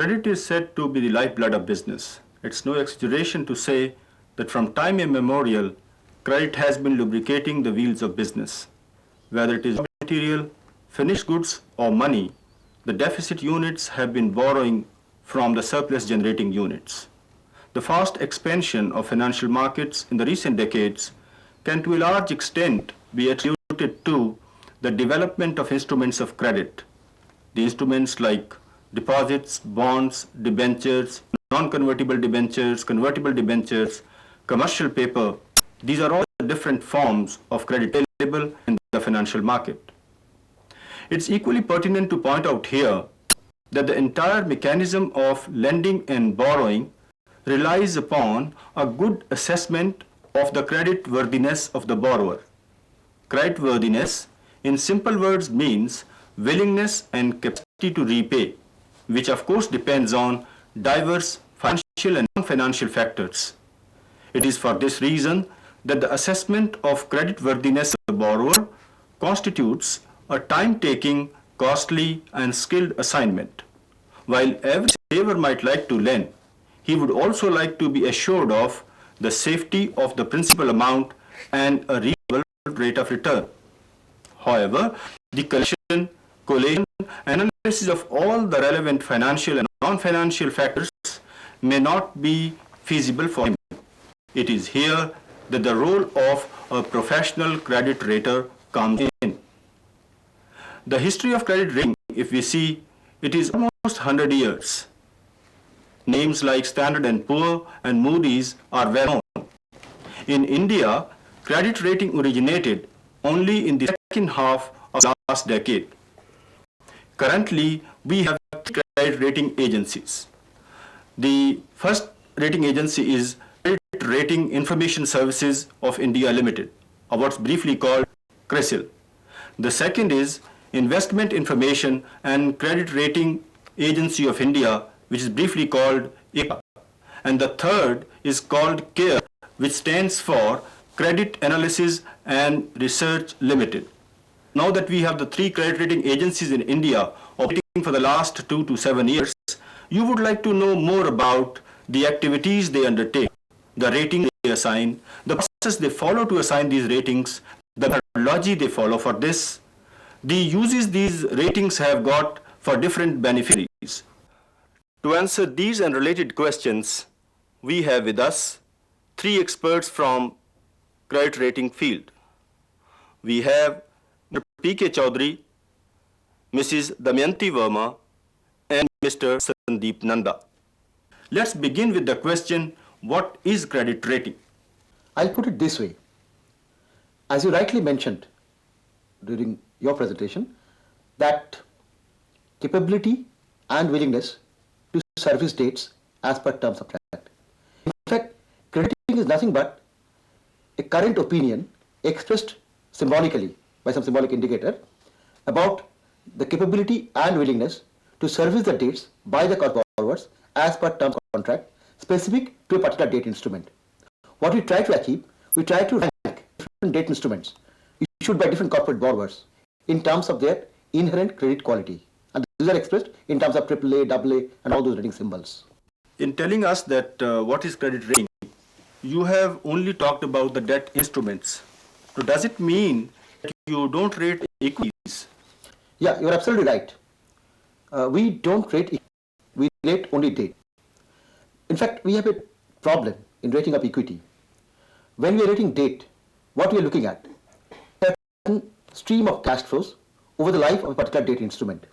Credit is said to be the lifeblood of business. It's no exaggeration to say that from time immemorial, credit has been lubricating the wheels of business. Whether it is material, finished goods, or money, the deficit units have been borrowing from the surplus generating units. The fast expansion of financial markets in the recent decades can to a large extent be attributed to the development of instruments of credit. The instruments like deposits, bonds, debentures, non-convertible debentures, convertible debentures, commercial paper, these are all different forms of credit available in the financial market. It's equally pertinent to point out here that the entire mechanism of lending and borrowing relies upon a good assessment of the credit worthiness of the borrower. Credit worthiness, in simple words, means willingness and capacity to repay, which of course depends on diverse financial and non-financial factors. It is for this reason that the assessment of credit worthiness of the borrower constitutes a time-taking, costly, and skilled assignment. While every saver might like to lend, he would also like to be assured of the safety of the principal amount and a reasonable rate of return. However, the collection, collation, and analysis of all the relevant financial and non-financial factors may not be feasible for him. It is here that the role of a professional credit rater comes in. The history of credit rating, if we see, it is almost 100 years. Names like Standard & Poor and Moody's are well known. In India, credit rating originated only in the second half of the last decade. Currently, we have credit rating agencies. The first rating agency is Credit Rating Information Services of India Limited, or what's briefly called CRISIL. The second is Investment Information and Credit Rating Agency of India, which is briefly called ICA. And the third is called CARE, which stands for Credit Analysis and Research Limited. Now that we have the three credit rating agencies in India operating for the last 2 to 7 years, you would like to know more about the activities they undertake, the rating they assign, the process they follow to assign these ratings, the methodology they follow for this, the uses these ratings have got for different beneficiaries. To answer these and related questions, we have with us three experts from credit rating field. We have Mr. P.K. Chaudhary, Mrs. Damayanti Verma, and Mr. Sandeep Nanda. Let's begin with the question, what is credit rating? I'll put it this way. As you rightly mentioned during your presentation, that capability and willingness to service debts as per terms of contract. In fact, credit rating is nothing but a current opinion expressed symbolically by some symbolic indicator about the capability and willingness to service the debts by the borrowers as per terms of contract specific to a particular debt instrument. What we try to achieve, we try to rank different debt instruments issued by different corporate borrowers in terms of their inherent credit quality. And these are expressed in terms of AAA, AA, and all those rating symbols. In telling us that what is credit rating, you have only talked about the debt instruments. So does it mean that you don't rate equities? Yeah, you're absolutely right. We don't rate equity, we rate only debt. In fact, we have a problem in rating of equity. When we are rating debt, what we are looking at is a certain stream of cash flows over the life of a particular debt instrument.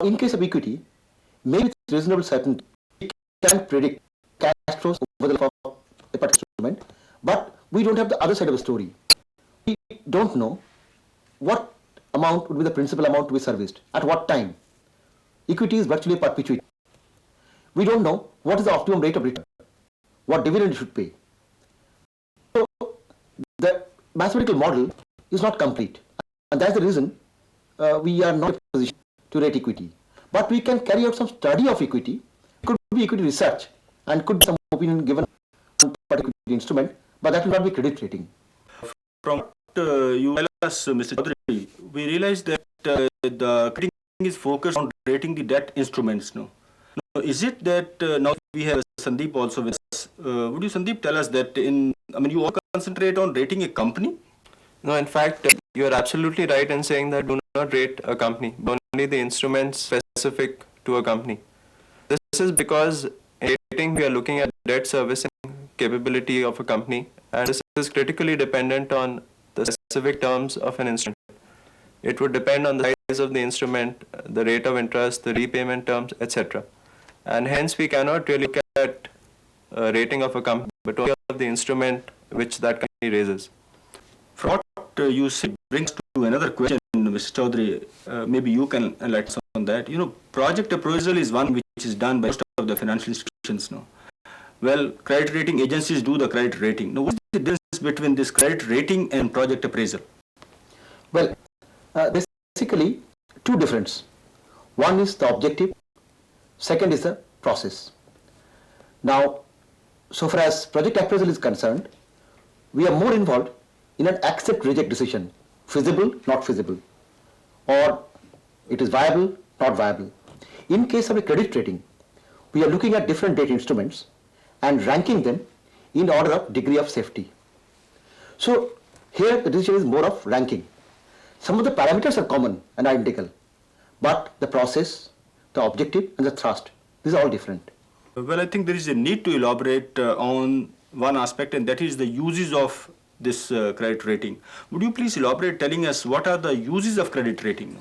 In case of equity, maybe with reasonable certainty, we can predict cash flows over the life of a particular instrument, but we don't have the other side of the story. We don't know what amount would be the principal amount to be serviced, at what time. Equity is virtually perpetuity. We don't know what is the optimum rate of return, what dividend you should pay. So the mathematical model is not complete, and that's the reason we are not in a position to rate equity. But we can carry out some study of equity. It could be equity research and could be some opinion given on particular instrument, but that will not be credit rating. From what you tell us, Mr. Chaudhary, we realize that the crediting is focused on rating the debt instruments. No, is it that now we have Sandeep also with us? Would you, Sandeep, tell us that you all concentrate on rating a company? No, in fact, you are absolutely right in saying that do not rate a company, but only the instruments specific to a company. This is because in rating we are looking at debt servicing capability of a company, and this is critically dependent on the specific terms of an instrument. It would depend on the size of the instrument, the rate of interest, the repayment terms, etc. And hence we cannot really look at a rating of a company, but only of the instrument which that company raises. From what you say brings to another question, Mr. Chaudhary. Maybe you can enlighten us on that. Project appraisal is one which is done by most of the financial institutions now. Well, credit rating agencies do the credit rating. Now, what's the difference between this credit rating and project appraisal? Well, basically two differences. One is the objective, second is the process. Now, so far as project appraisal is concerned, we are more involved in an accept-reject decision, feasible, not feasible, or it is viable, not viable. In case of a credit rating, we are looking at different debt instruments and ranking them in order of degree of safety. So here the decision is more of ranking. Some of the parameters are common and identical, but the process, the objective and the thrust, these are all different. Well, I think there is a need to elaborate on one aspect, and that is the uses of this credit rating. Would you please elaborate telling us what are the uses of credit rating?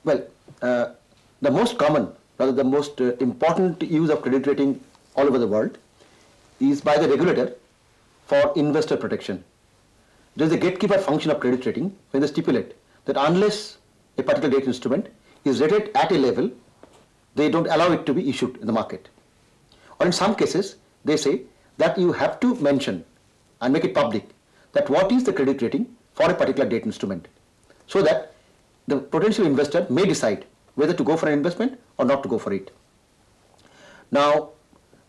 Well, the most common, rather the most important use of credit rating all over the world is by the regulator for investor protection. There is a gatekeeper function of credit rating when they stipulate that unless a particular debt instrument is rated at a level, they don't allow it to be issued in the market. Or in some cases, they say that you have to mention and make it public that what is the credit rating for a particular debt instrument, so that the potential investor may decide whether to go for an investment or not to go for it. Now,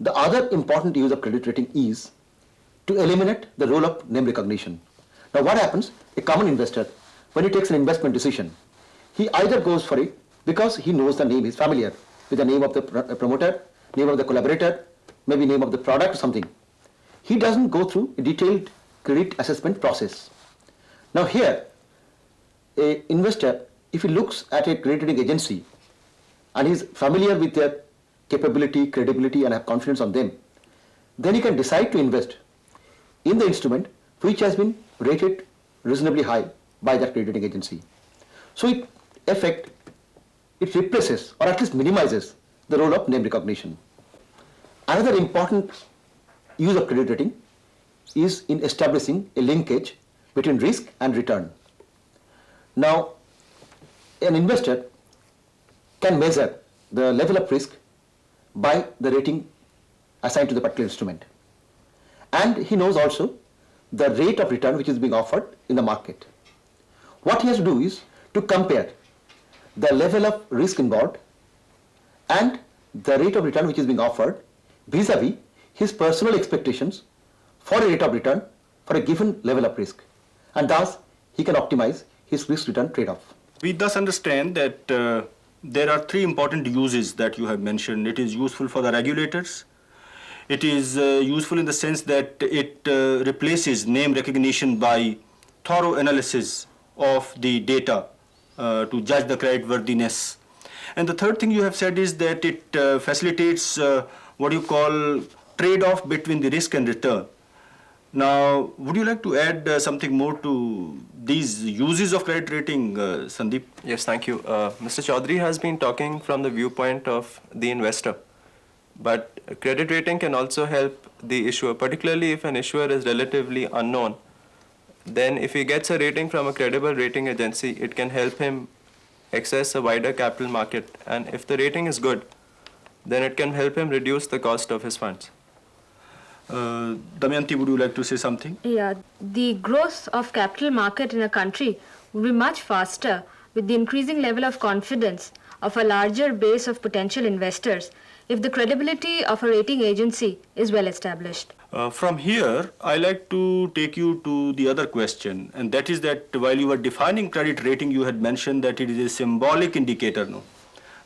the other important use of credit rating is to eliminate the role of name recognition. Now, what happens? A common investor, when he takes an investment decision, he either goes for it because he knows the name, is familiar with the name of the promoter, name of the collaborator, maybe name of the product or something. He doesn't go through a detailed credit assessment process. Now here, an investor, if he looks at a credit rating agency and is familiar with their capability, credibility and have confidence on them, then he can decide to invest in the instrument which has been rated reasonably high by that credit rating agency. So it replaces or at least minimizes the role of name recognition. Another important use of credit rating is in establishing a linkage between risk and return. Now, an investor can measure the level of risk by the rating assigned to the particular instrument. And he knows also the rate of return which is being offered in the market. What he has to do is to compare the level of risk involved and the rate of return which is being offered vis-a-vis his personal expectations for a rate of return for a given level of risk. And thus, he can optimize his risk-return trade-off. We thus understand that there are three important uses that you have mentioned. It is useful for the regulators. It is useful in the sense that it replaces name recognition by thorough analysis of the data to judge the creditworthiness. And the third thing you have said is that it facilitates what you call trade-off between the risk and return. Now, would you like to add something more to these uses of credit rating, Sandeep? Yes, thank you. Mr. Chaudhary has been talking from the viewpoint of the investor. But credit rating can also help the issuer, particularly if an issuer is relatively unknown. Then if he gets a rating from a credible rating agency, it can help him access a wider capital market. And if the rating is good, then it can help him reduce the cost of his funds. Damayanti, would you like to say something? Yeah, the growth of capital market in a country will be much faster with the increasing level of confidence of a larger base of potential investors if the credibility of a rating agency is well established. From here, I like to take you to the other question, and that is that while you were defining credit rating, you had mentioned that it is a symbolic indicator. No?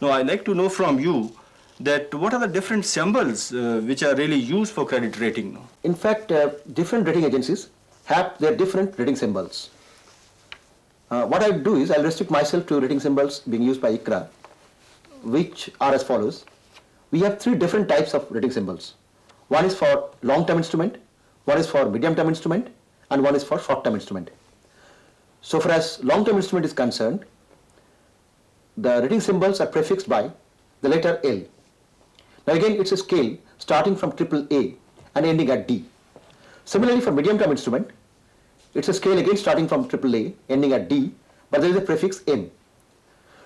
Now, I'd like to know from you that what are the different symbols which are really used for credit rating? No? In fact, different rating agencies have their different rating symbols. What I'll do is I'll restrict myself to rating symbols being used by ICRA, which are as follows. We have three different types of rating symbols. One is for long-term instrument, one is for medium-term instrument, and one is for short-term instrument. So far as long-term instrument is concerned, the rating symbols are prefixed by the letter L. Now again, it's a scale starting from AAA and ending at D. Similarly, for medium-term instrument, it's a scale again starting from AAA, ending at D, but there is a prefix M.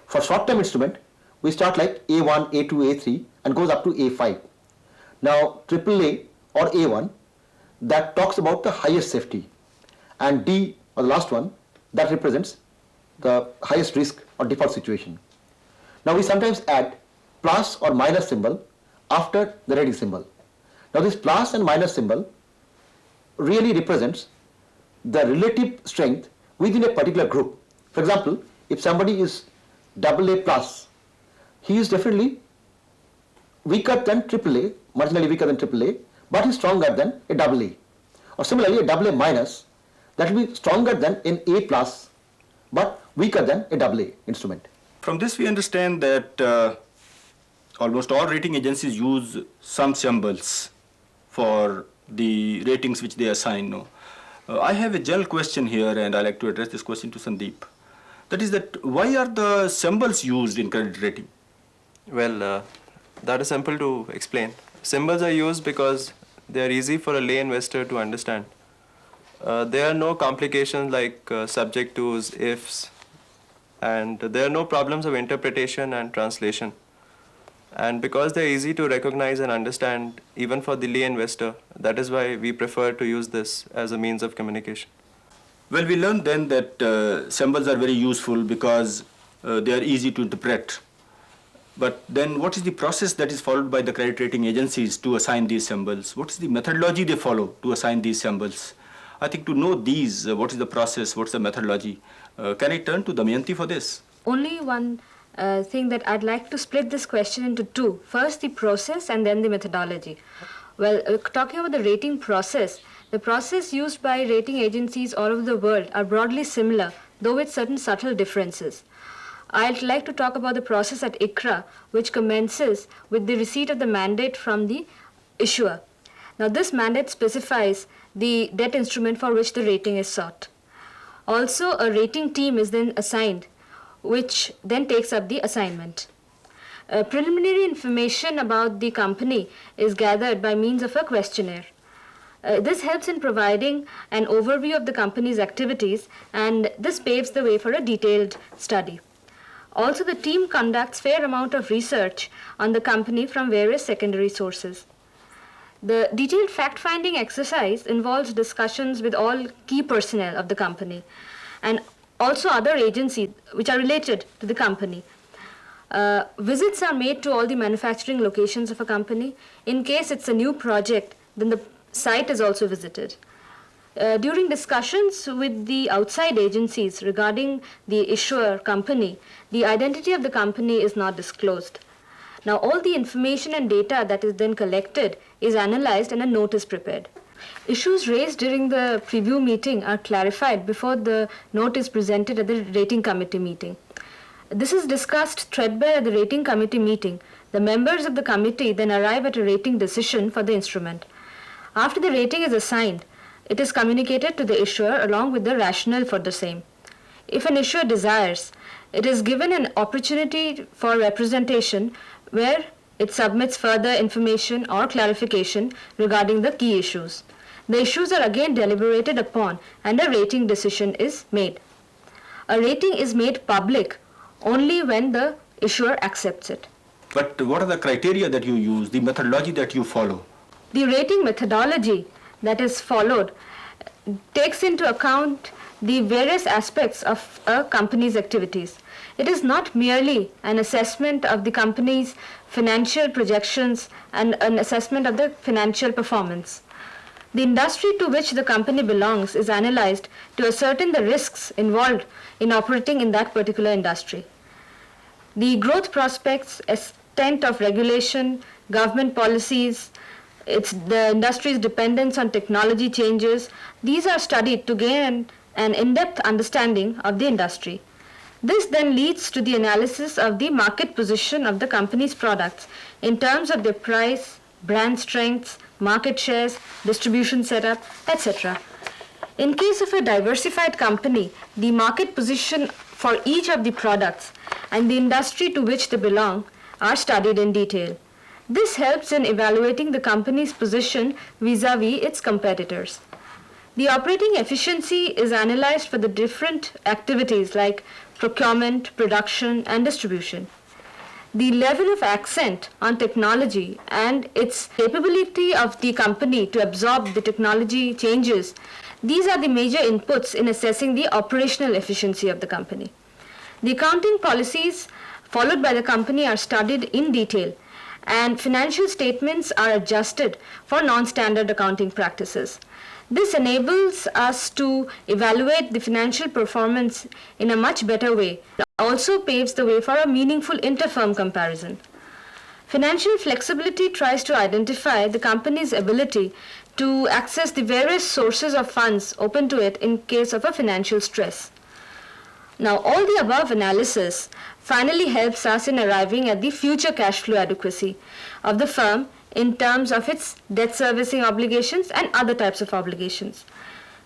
For short-term instrument, we start like A1, A2, A3 and goes up to A5. Now AAA or A1, that talks about the highest safety, and D, or the last one, that represents the highest risk or default situation. Now we sometimes add plus or minus symbol after the rating symbol. Now this plus and minus symbol really represents the relative strength within a particular group. For example, if somebody is AA plus, he is definitely weaker than AAA, marginally weaker than AAA, but is stronger than a AA. Or similarly, a AA minus, that will be stronger than an A plus, but weaker than a AA instrument. From this, we understand that almost all rating agencies use some symbols for the ratings which they assign. No? I have a general question here, and I like to address this question to Sandeep. That is that why are the symbols used in credit rating? Well, that is simple to explain. Symbols are used because they are easy for a lay investor to understand. There are no complications like subject tos, ifs, and there are no problems of interpretation and translation. And because they're easy to recognize and understand, even for the lay investor, that is why we prefer to use this as a means of communication. Well, we learned then that symbols are very useful because they are easy to interpret. But then what is the process that is followed by the credit rating agencies to assign these symbols? What is the methodology they follow to assign these symbols? I think to know these, what is the process, what's the methodology? Can I turn to Damayanti for this? Only one thing that I'd like to split this question into two. First, the process and then the methodology. Well, talking about the rating process, the process used by rating agencies all over the world are broadly similar, though with certain subtle differences. I'd like to talk about the process at ICRA, which commences with the receipt of the mandate from the issuer. Now, this mandate specifies the debt instrument for which the rating is sought. Also, a rating team is then assigned, which then takes up the assignment. Preliminary information about the company is gathered by means of a questionnaire. This helps in providing an overview of the company's activities, and this paves the way for a detailed study. Also, the team conducts fair amount of research on the company from various secondary sources. The detailed fact-finding exercise involves discussions with all key personnel of the company and also other agencies which are related to the company. Visits are made to all the manufacturing locations of a company. In case it's a new project, then the site is also visited. During discussions with the outside agencies regarding the issuer company, the identity of the company is not disclosed. Now, all the information and data that is then collected is analyzed and a note is prepared. Issues raised during the preview meeting are clarified before the note is presented at the rating committee meeting. This is discussed threadbare at the rating committee meeting. The members of the committee then arrive at a rating decision for the instrument. After the rating is assigned, it is communicated to the issuer along with the rationale for the same. If an issuer desires, it is given an opportunity for representation where it submits further information or clarification regarding the key issues. The issues are again deliberated upon and a rating decision is made. A rating is made public only when the issuer accepts it. But what are the criteria that you use, the methodology that you follow? The rating methodology that is followed takes into account the various aspects of a company's activities. It is not merely an assessment of the company's financial projections and an assessment of the financial performance. The industry to which the company belongs is analyzed to ascertain the risks involved in operating in that particular industry. The growth prospects, extent of regulation, government policies, the industry's dependence on technology changes, these are studied to gain an in-depth understanding of the industry. This then leads to the analysis of the market position of the company's products in terms of their price, brand strengths, market shares, distribution setup, etc. In case of a diversified company, the market position for each of the products and the industry to which they belong are studied in detail. This helps in evaluating the company's position vis-à-vis its competitors. The operating efficiency is analyzed for the different activities like procurement, production, and distribution. The level of accent on technology and its capability of the company to absorb the technology changes, these are the major inputs in assessing the operational efficiency of the company. The accounting policies followed by the company are studied in detail, and financial statements are adjusted for non-standard accounting practices. This enables us to evaluate the financial performance in a much better way. It also paves the way for a meaningful inter-firm comparison. Financial flexibility tries to identify the company's ability to access the various sources of funds open to it in case of a financial stress. Now, all the above analysis finally helps us in arriving at the future cash flow adequacy of the firm in terms of its debt servicing obligations and other types of obligations.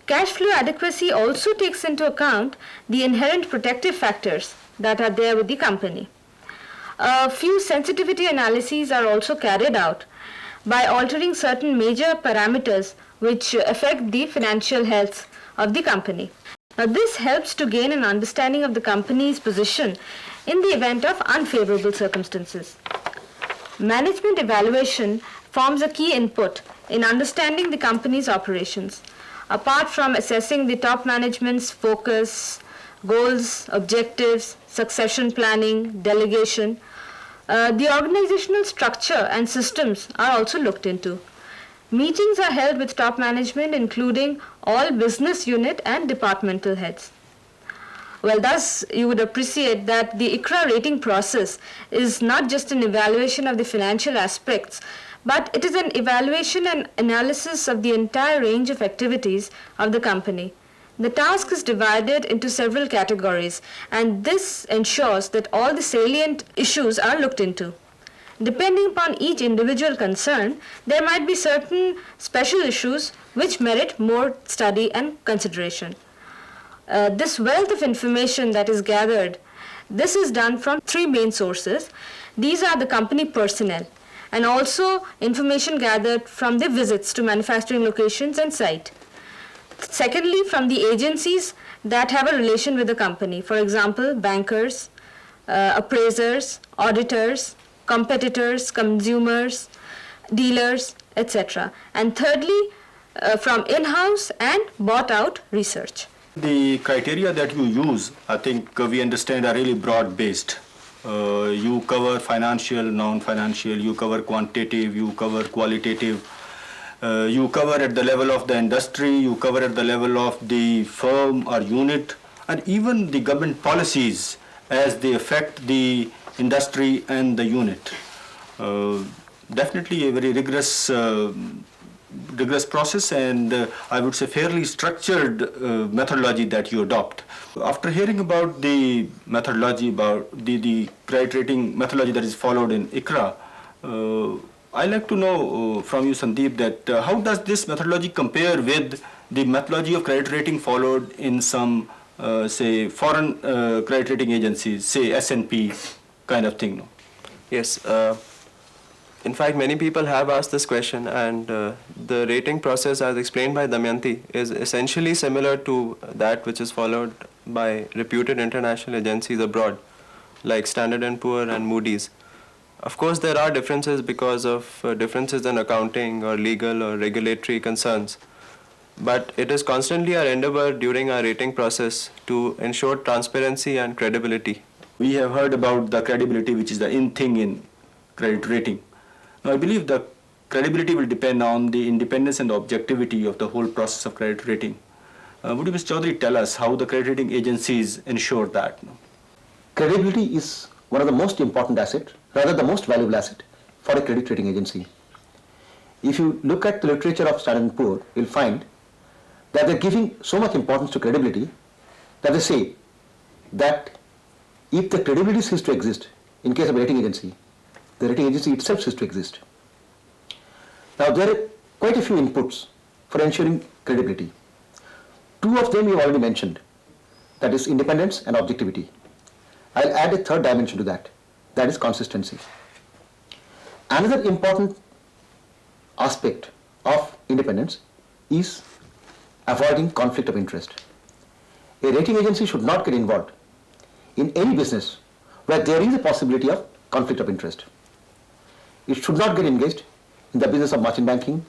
Cash flow adequacy also takes into account the inherent protective factors that are there with the company. A few sensitivity analyses are also carried out by altering certain major parameters which affect the financial health of the company. Now, this helps to gain an understanding of the company's position in the event of unfavorable circumstances. Management evaluation forms a key input in understanding the company's operations. Apart from assessing the top management's focus, goals, objectives, succession planning, delegation, the organizational structure and systems are also looked into. Meetings are held with top management, including all business unit and departmental heads. Well, thus you would appreciate that the ICRA rating process is not just an evaluation of the financial aspects, but it is an evaluation and analysis of the entire range of activities of the company. The task is divided into several categories, and this ensures that all the salient issues are looked into. Depending upon each individual concern, there might be certain special issues which merit more study and consideration. This wealth of information that is gathered, this is done from three main sources. These are the company personnel and also information gathered from the visits to manufacturing locations and site. Secondly, from the agencies that have a relation with the company, for example, bankers, appraisers, auditors, competitors, consumers, dealers, etc. And thirdly, from in-house and bought-out research. The criteria that you use, I think we understand, are really broad-based. You cover financial, non-financial, you cover quantitative, you cover qualitative, you cover at the level of the industry, you cover at the level of the firm or unit, and even the government policies as they affect the industry and the unit. Definitely a very rigorous process, and I would say fairly structured methodology that you adopt. After hearing about the methodology, about the credit rating methodology that is followed in ICRA, I'd like to know from you, Sandeep, that how does this methodology compare with the methodology of credit rating followed in some, say, foreign credit rating agencies, say S&P kind of thing? No? Yes. In fact, many people have asked this question, and the rating process, as explained by Damayanti, is essentially similar to that which is followed by reputed international agencies abroad, like Standard & Poor and Moody's. Of course, there are differences because of differences in accounting or legal or regulatory concerns, but it is constantly our endeavor during our rating process to ensure transparency and credibility. We have heard about the credibility, which is the in thing in credit rating. Now, I believe the credibility will depend on the independence and objectivity of the whole process of credit rating. Would you, Mr. Chaudhary, tell us how the credit rating agencies ensure that? Credibility is one of the most important asset, rather the most valuable asset for a credit rating agency. If you look at the literature of Standard & Poor, you'll find that they're giving so much importance to credibility that they say that if the credibility ceases to exist in case of a rating agency, the rating agency itself ceases to exist. Now there are quite a few inputs for ensuring credibility. Two of them you already mentioned, that is independence and objectivity. I'll add a third dimension to that is consistency. Another important aspect of independence is avoiding conflict of interest. A rating agency should not get involved in any business where there is a possibility of conflict of interest. It should not get engaged in the business of merchant banking,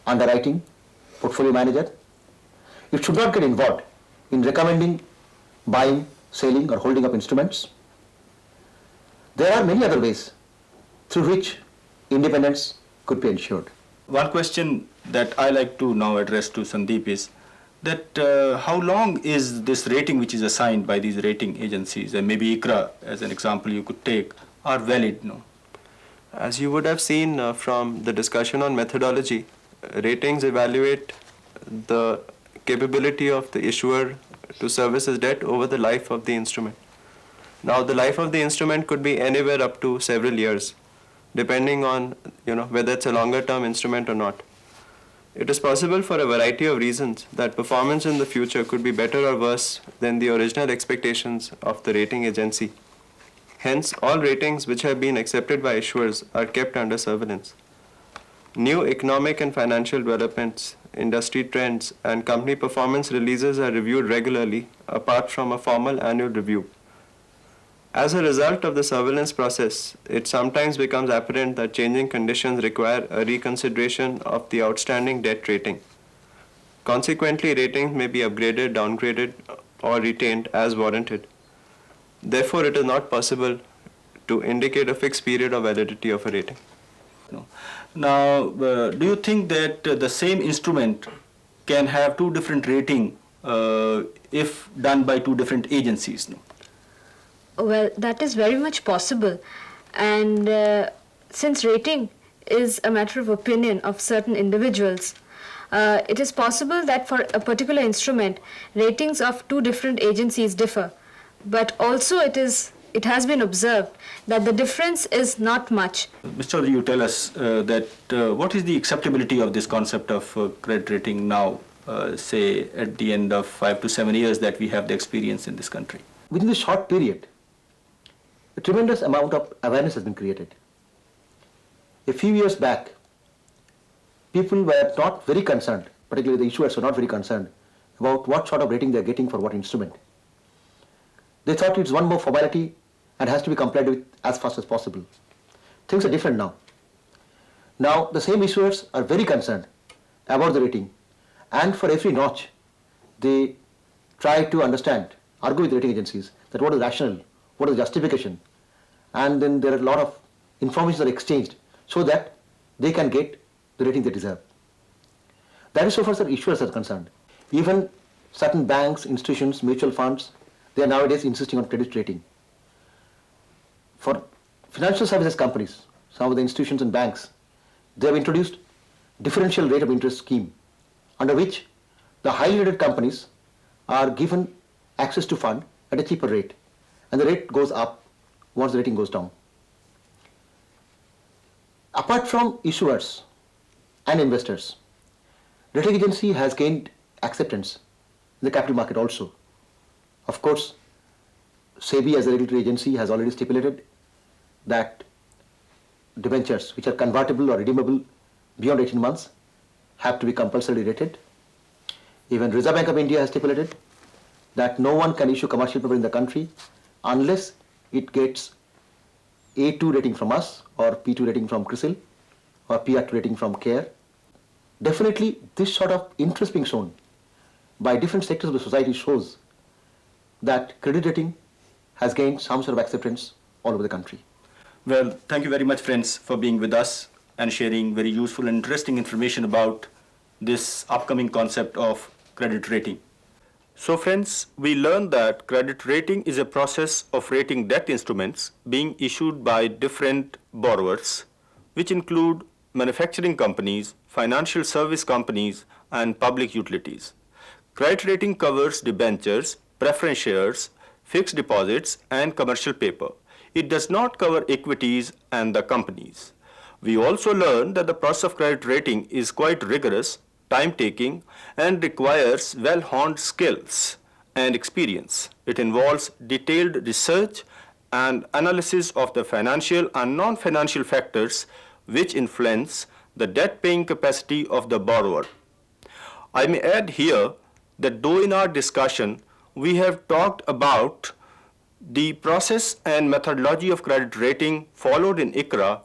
underwriting, portfolio manager. It should not get involved in recommending, buying, selling or holding of instruments. There are many other ways through which independence could be ensured. One question that I like to now address to Sandeep is that how long is this rating which is assigned by these rating agencies, and maybe ICRA as an example you could take, are valid? No? As you would have seen from the discussion on methodology, ratings evaluate the capability of the issuer to service his debt over the life of the instrument. Now, the life of the instrument could be anywhere up to several years, depending on whether it's a longer term instrument or not. It is possible for a variety of reasons that performance in the future could be better or worse than the original expectations of the rating agency. Hence, all ratings which have been accepted by issuers are kept under surveillance. New economic and financial developments, industry trends, and company performance releases are reviewed regularly apart from a formal annual review. As a result of the surveillance process, it sometimes becomes apparent that changing conditions require a reconsideration of the outstanding debt rating. Consequently, ratings may be upgraded, downgraded, or retained as warranted. Therefore, it is not possible to indicate a fixed period of validity of a rating. Now, do you think that the same instrument can have two different rating if done by two different agencies? No? Well, that is very much possible. And since rating is a matter of opinion of certain individuals, it is possible that for a particular instrument, ratings of two different agencies differ. But also it has been observed that the difference is not much. Mr. Chaudhary, you tell us that what is the acceptability of this concept of credit rating now, say at the end of 5 to 7 years that we have the experience in this country? Within this short period, a tremendous amount of awareness has been created. A few years back, people were not very concerned, particularly the issuers were not very concerned about what sort of rating they are getting for what instrument. They thought it's one more formality and has to be complied with as fast as possible. Things are different now. Now the same issuers are very concerned about the rating, and for every notch they try to understand, argue with rating agencies that what is rational, what is justification, and then there are a lot of information are exchanged so that they can get the rating they deserve. That is so far as the issuers are concerned. Even certain banks, institutions, mutual funds, they are nowadays insisting on credit rating. For financial services companies, some of the institutions and banks, they have introduced differential rate of interest scheme under which the highly rated companies are given access to fund at a cheaper rate, and the rate goes up once the rating goes down. Apart from issuers and investors, rating agency has gained acceptance in the capital market also. Of course, SEBI as a regulatory agency has already stipulated that debentures which are convertible or redeemable beyond 18 months have to be compulsorily rated. Even Reserve Bank of India has stipulated that no one can issue commercial paper in the country unless it gets A2 rating from us, or P2 rating from CRISIL, or PR2 rating from CARE. Definitely this sort of interest being shown by different sectors of the society shows that credit rating has gained some sort of acceptance all over the country. Well, thank you very much, friends, for being with us. and sharing very useful and interesting information about this upcoming concept of credit rating. So friends, we learned that credit rating is a process of rating debt instruments being issued by different borrowers, which include manufacturing companies, financial service companies, and public utilities. Credit rating covers debentures, preference shares, fixed deposits, and commercial paper. It does not cover equities and the companies. We also learned that the process of credit rating is quite rigorous, time-taking, and requires well-honed skills and experience. It involves detailed research and analysis of the financial and non-financial factors which influence the debt-paying capacity of the borrower. I may add here that though in our discussion we have talked about the process and methodology of credit rating followed in ICRA,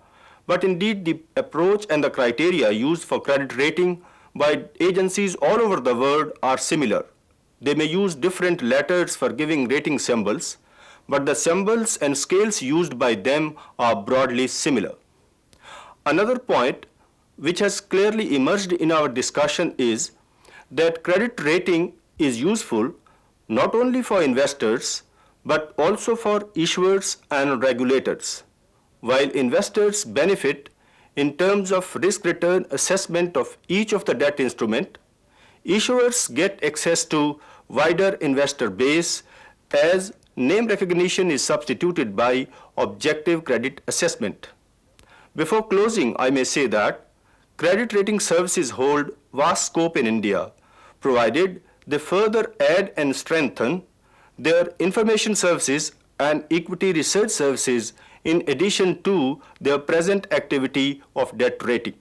but indeed the approach and the criteria used for credit rating by agencies all over the world are similar. They may use different letters for giving rating symbols, but the symbols and scales used by them are broadly similar. Another point which has clearly emerged in our discussion is that credit rating is useful not only for investors but also for issuers and regulators. While investors benefit in terms of risk-return assessment of each of the debt instrument, issuers get access to wider investor base as name recognition is substituted by objective credit assessment. Before closing, I may say that credit rating services hold vast scope in India, provided they further add and strengthen their information services and equity research services in addition to their present activity of debt rating.